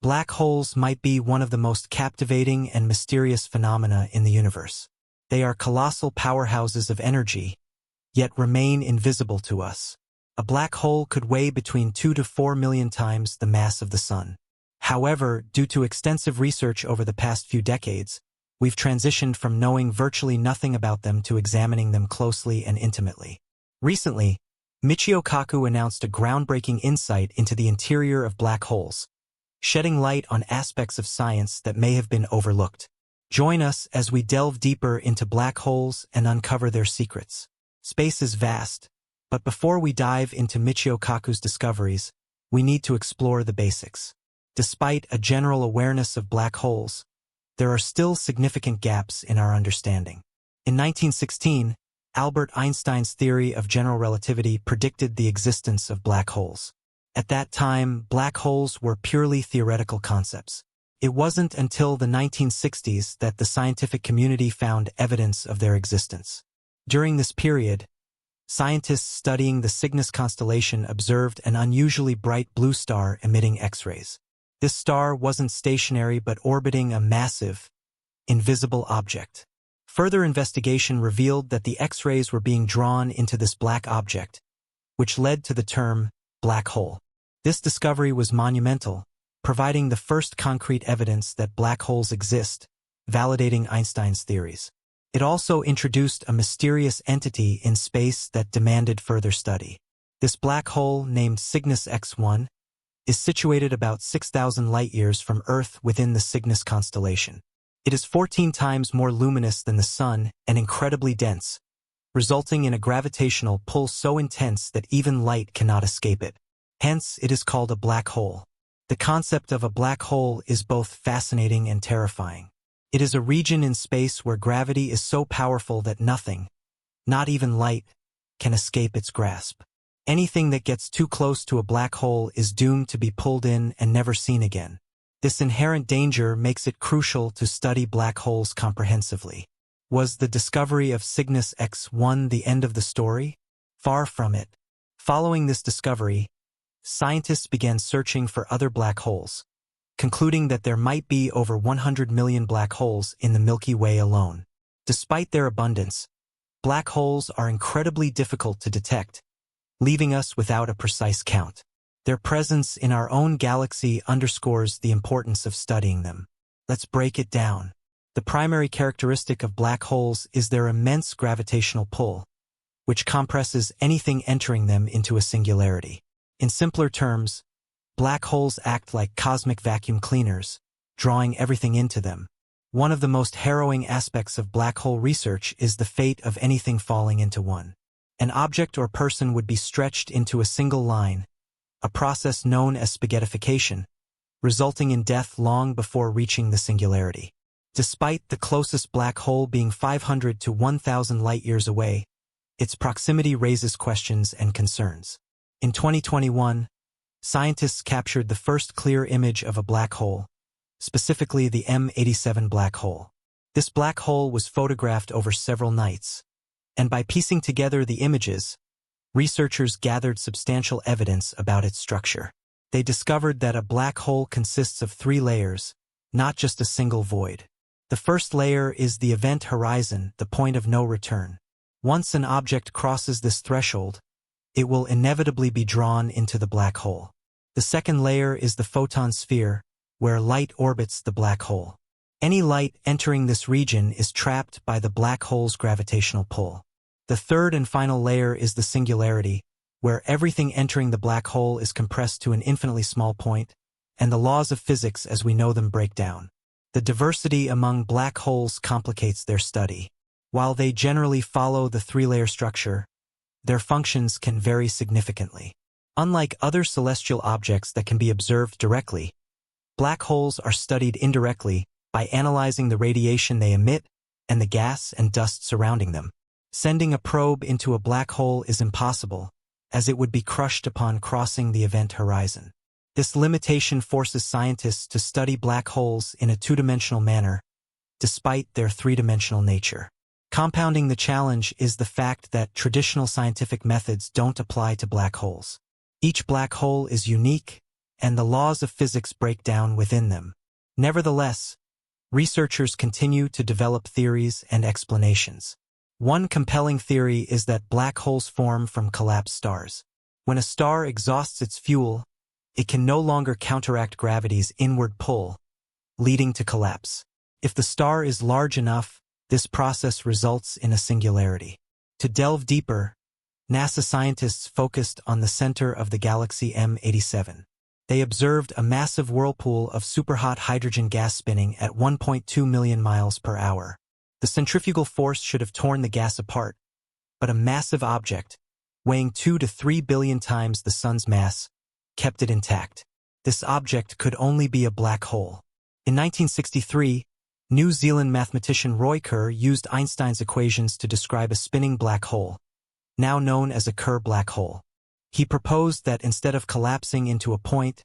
Black holes might be one of the most captivating and mysterious phenomena in the universe. They are colossal powerhouses of energy, yet remain invisible to us. A black hole could weigh between 2 to 4 million times the mass of the Sun. However, due to extensive research over the past few decades, we've transitioned from knowing virtually nothing about them to examining them closely and intimately. Recently, Michio Kaku announced a groundbreaking insight into the interior of black holes, shedding light on aspects of science that may have been overlooked. Join us as we delve deeper into black holes and uncover their secrets. Space is vast, but before we dive into Michio Kaku's discoveries, we need to explore the basics. Despite a general awareness of black holes, there are still significant gaps in our understanding. In 1916, Albert Einstein's theory of general relativity predicted the existence of black holes. At that time, black holes were purely theoretical concepts. It wasn't until the 1960s that the scientific community found evidence of their existence. During this period, scientists studying the Cygnus constellation observed an unusually bright blue star emitting X-rays. This star wasn't stationary but orbiting a massive, invisible object. Further investigation revealed that the X-rays were being drawn into this black object, which led to the term black hole. This discovery was monumental, providing the first concrete evidence that black holes exist, validating Einstein's theories. It also introduced a mysterious entity in space that demanded further study. This black hole, named Cygnus X1, is situated about 6,000 light-years from Earth within the Cygnus constellation. It is 14 times more luminous than the Sun and incredibly dense, resulting in a gravitational pull so intense that even light cannot escape it. Hence, it is called a black hole. The concept of a black hole is both fascinating and terrifying. It is a region in space where gravity is so powerful that nothing, not even light, can escape its grasp. Anything that gets too close to a black hole is doomed to be pulled in and never seen again. This inherent danger makes it crucial to study black holes comprehensively. Was the discovery of Cygnus X1 the end of the story? Far from it. Following this discovery, scientists began searching for other black holes, concluding that there might be over 100 million black holes in the Milky Way alone. Despite their abundance, black holes are incredibly difficult to detect, leaving us without a precise count. Their presence in our own galaxy underscores the importance of studying them. Let's break it down. The primary characteristic of black holes is their immense gravitational pull, which compresses anything entering them into a singularity. In simpler terms, black holes act like cosmic vacuum cleaners, drawing everything into them. One of the most harrowing aspects of black hole research is the fate of anything falling into one. An object or person would be stretched into a single line, a process known as spaghettification, resulting in death long before reaching the singularity. Despite the closest black hole being 500 to 1,000 light-years away, its proximity raises questions and concerns. In 2021, scientists captured the first clear image of a black hole, specifically the M87 black hole. This black hole was photographed over several nights, and by piecing together the images, researchers gathered substantial evidence about its structure. They discovered that a black hole consists of 3 layers, not just a single void. The first layer is the event horizon, the point of no return. Once an object crosses this threshold, it will inevitably be drawn into the black hole. The second layer is the photon sphere, where light orbits the black hole. Any light entering this region is trapped by the black hole's gravitational pull. The third and final layer is the singularity, where everything entering the black hole is compressed to an infinitely small point, and the laws of physics as we know them break down. The diversity among black holes complicates their study. While they generally follow the 3-layer structure, their functions can vary significantly. Unlike other celestial objects that can be observed directly, black holes are studied indirectly by analyzing the radiation they emit and the gas and dust surrounding them. Sending a probe into a black hole is impossible, as it would be crushed upon crossing the event horizon. This limitation forces scientists to study black holes in a 2-dimensional manner, despite their 3-dimensional nature. Compounding the challenge is the fact that traditional scientific methods don't apply to black holes. Each black hole is unique, and the laws of physics break down within them. Nevertheless, researchers continue to develop theories and explanations. One compelling theory is that black holes form from collapsed stars. When a star exhausts its fuel, it can no longer counteract gravity's inward pull, leading to collapse. If the star is large enough, this process results in a singularity. To delve deeper, NASA scientists focused on the center of the galaxy M87. They observed a massive whirlpool of superhot hydrogen gas spinning at 1.2 million miles per hour. The centrifugal force should have torn the gas apart, but a massive object, weighing 2 to 3 billion times the sun's mass, kept it intact. This object could only be a black hole. In 1963, New Zealand mathematician Roy Kerr used Einstein's equations to describe a spinning black hole, now known as a Kerr black hole. He proposed that instead of collapsing into a point,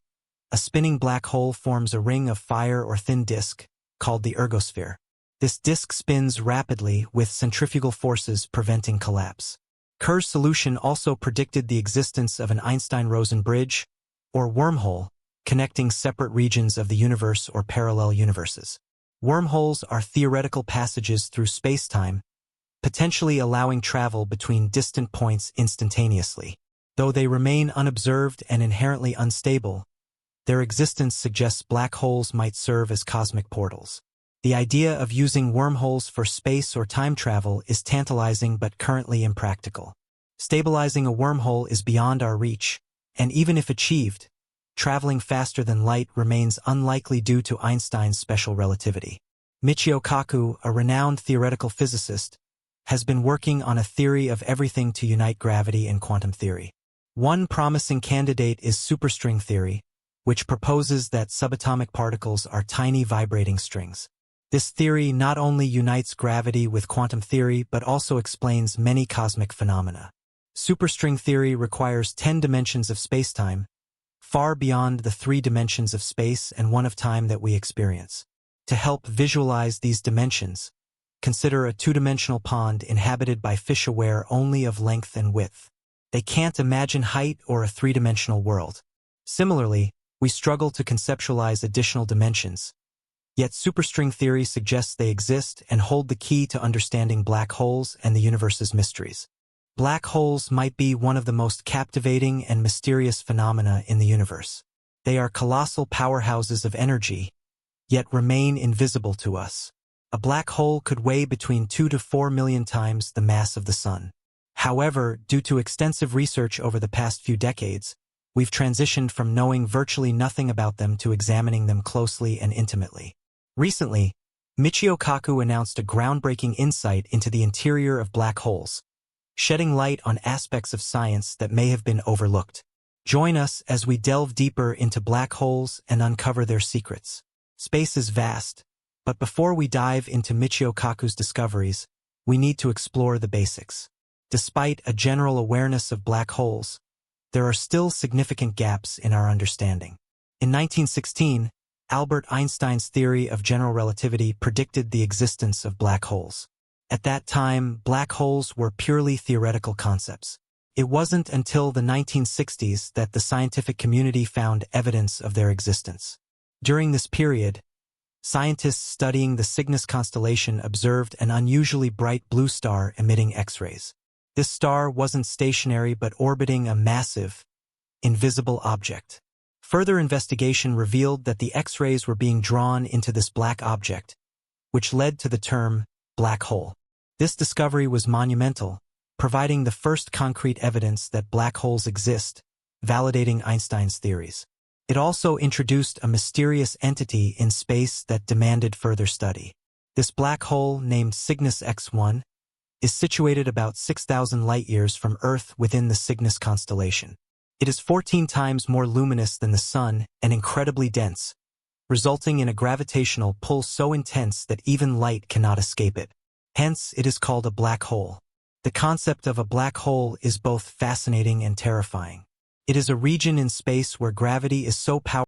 a spinning black hole forms a ring of fire or thin disk, called the ergosphere. This disk spins rapidly with centrifugal forces preventing collapse. Kerr's solution also predicted the existence of an Einstein-Rosen bridge, or wormhole, connecting separate regions of the universe or parallel universes. Wormholes are theoretical passages through space-time, potentially allowing travel between distant points instantaneously. Though they remain unobserved and inherently unstable, their existence suggests black holes might serve as cosmic portals. The idea of using wormholes for space or time travel is tantalizing but currently impractical. Stabilizing a wormhole is beyond our reach, and even if achieved, traveling faster than light remains unlikely due to Einstein's special relativity. Michio Kaku, a renowned theoretical physicist, has been working on a theory of everything to unite gravity and quantum theory. One promising candidate is superstring theory, which proposes that subatomic particles are tiny vibrating strings. This theory not only unites gravity with quantum theory but also explains many cosmic phenomena. Superstring theory requires 10 dimensions of spacetime, far beyond the 3 dimensions of space and 1 of time that we experience. To help visualize these dimensions, consider a 2-dimensional pond inhabited by fish aware only of length and width. They can't imagine height or a 3-dimensional world. Similarly, we struggle to conceptualize additional dimensions. Yet superstring theory suggests they exist and hold the key to understanding black holes and the universe's mysteries. Black holes might be one of the most captivating and mysterious phenomena in the universe. They are colossal powerhouses of energy, yet remain invisible to us. A black hole could weigh between 2 to 4 million times the mass of the sun. However, due to extensive research over the past few decades, we've transitioned from knowing virtually nothing about them to examining them closely and intimately. Recently, Michio Kaku announced a groundbreaking insight into the interior of black holes, shedding light on aspects of science that may have been overlooked. Join us as we delve deeper into black holes and uncover their secrets. Space is vast, but before we dive into Michio Kaku's discoveries, we need to explore the basics. Despite a general awareness of black holes, there are still significant gaps in our understanding. In 1916, Albert Einstein's theory of general relativity predicted the existence of black holes. At that time, black holes were purely theoretical concepts. It wasn't until the 1960s that the scientific community found evidence of their existence. During this period, scientists studying the Cygnus constellation observed an unusually bright blue star emitting X-rays. This star wasn't stationary but orbiting a massive, invisible object. Further investigation revealed that the X-rays were being drawn into this black object, which led to the term black hole. This discovery was monumental, providing the first concrete evidence that black holes exist, validating Einstein's theories. It also introduced a mysterious entity in space that demanded further study. This black hole, named Cygnus X1, is situated about 6,000 light-years from Earth within the Cygnus constellation. It is 14 times more luminous than the Sun and incredibly dense, resulting in a gravitational pull so intense that even light cannot escape it. Hence, it is called a black hole. The concept of a black hole is both fascinating and terrifying. It is a region in space where gravity is so powerful